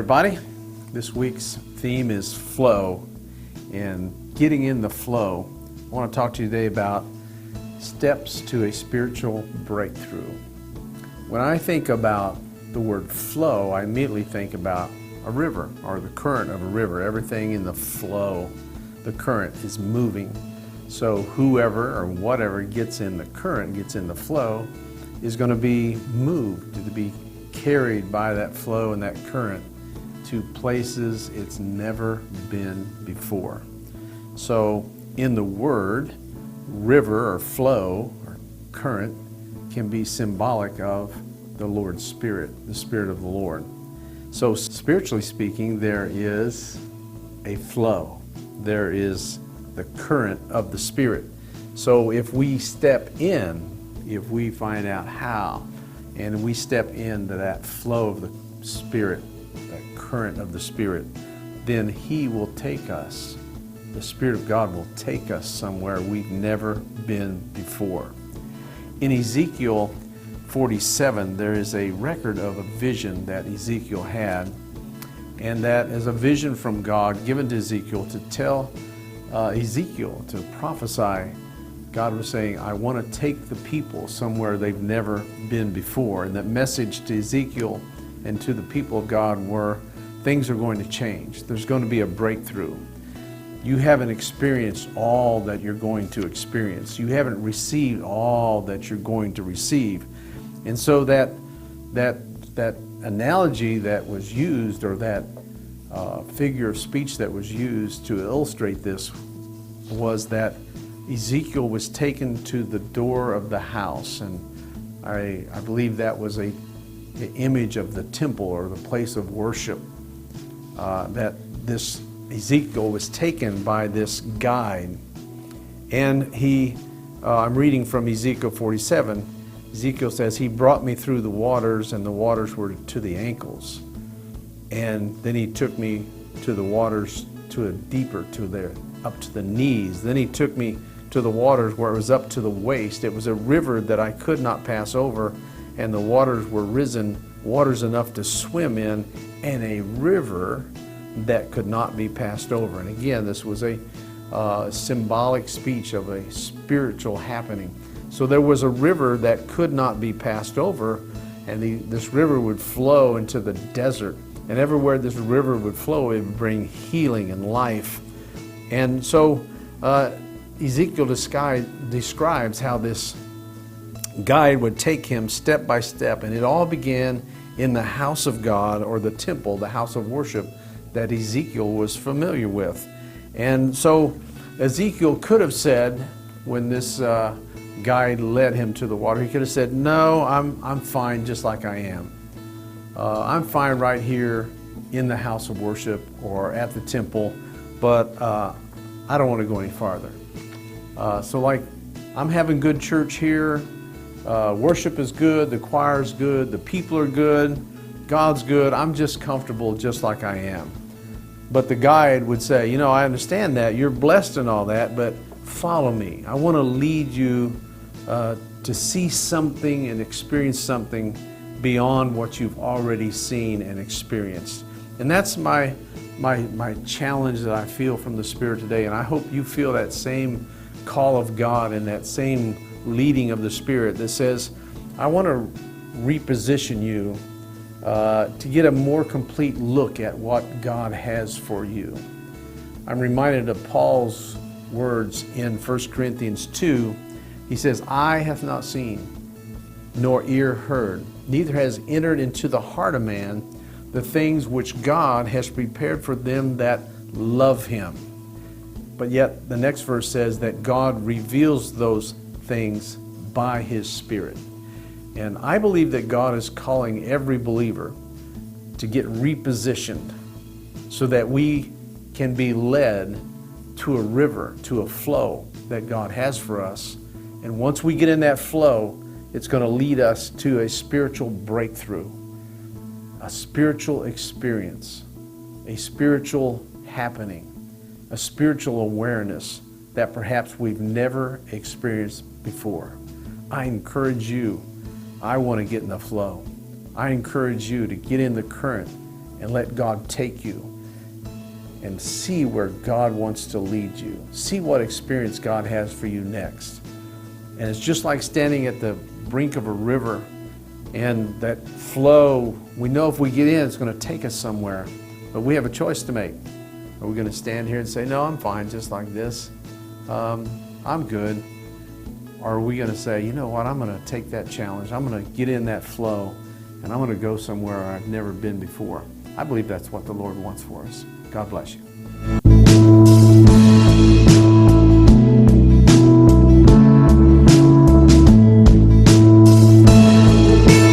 everybody. This week's theme is flow, and getting in the flow. I want to talk to you today about steps to a spiritual breakthrough. When I think about the word flow, I immediately think about a river or the current of a river. Everything in the flow, the current is moving. So whoever or whatever gets in the current, gets in the flow, is going to be moved, to be carried by that flow and that current to places it's never been before. So in the word, river or flow or current can be symbolic of the Lord's Spirit, the Spirit of the Lord. So spiritually speaking, there is a flow. There is the current of the Spirit. So if we step in, if we find out how, and we step into that flow of the Spirit, that current of the Spirit, then He will take us. The Spirit of God will take us somewhere we've never been before. In Ezekiel 47, there is a record of a vision that Ezekiel had, and that is a vision from God given to Ezekiel to tell Ezekiel to prophesy. God was saying, I want to take the people somewhere they've never been before. And that message to Ezekiel and to the people of God were, things are going to change. There's going to be a breakthrough. You haven't experienced all that you're going to experience. You haven't received all that you're going to receive. And so that analogy that was used, or that figure of speech that was used to illustrate this, was that Ezekiel was taken to the door of the house, and I believe that was an image of the temple or the place of worship, that this Ezekiel was taken by this guide. And I'm reading from Ezekiel 47, Ezekiel says, he brought me through the waters, and the waters were to the ankles. And then he took me to the waters to a deeper, up to the knees. Then he took me to the waters where it was up to the waist. It was a river that I could not pass over, and the waters were risen, waters enough to swim in, and a river that could not be passed over. And again, this was a symbolic speech of a spiritual happening. So there was a river that could not be passed over, and this river would flow into the desert. And everywhere this river would flow, it would bring healing and life. And so Ezekiel describes how this guide would take him step by step, and it all began in the house of God, or the temple, the house of worship that Ezekiel was familiar with. And so Ezekiel could have said, when this guide led him to the water, he could have said, no, I'm fine just like I am. I'm fine right here in the house of worship or at the temple, but I don't want to go any farther. So like, I'm having good church here, worship is good, the choir is good, the people are good, God's good, I'm just comfortable just like I am. But the guide would say, you know, I understand that, you're blessed and all that, but follow me. I want to lead you to see something and experience something beyond what you've already seen and experienced. And that's my challenge that I feel from the Spirit today, and I hope you feel that same call of God and that same leading of the Spirit that says, I want to reposition you to get a more complete look at what God has for you. I'm reminded of Paul's words in 1 Corinthians 2. He says, eye hath not seen, nor ear heard, neither has entered into the heart of man the things which God has prepared for them that love Him. But yet the next verse says that God reveals those things by His Spirit. And I believe that God is calling every believer to get repositioned so that we can be led to a river, to a flow that God has for us. And once we get in that flow, it's going to lead us to a spiritual breakthrough, a spiritual experience, a spiritual happening, a spiritual awareness that perhaps we've never experienced before. I encourage you, I want to get in the flow. I encourage you to get in the current and let God take you and see where God wants to lead you. See what experience God has for you next. And it's just like standing at the brink of a river, and that flow, we know if we get in, it's going to take us somewhere. But we have a choice to make. Are we going to stand here and say, no, I'm fine just like this? I'm good. Or are we going to say, you know what, I'm going to take that challenge. I'm going to get in that flow, and I'm going to go somewhere I've never been before. I believe that's what the Lord wants for us. God bless you.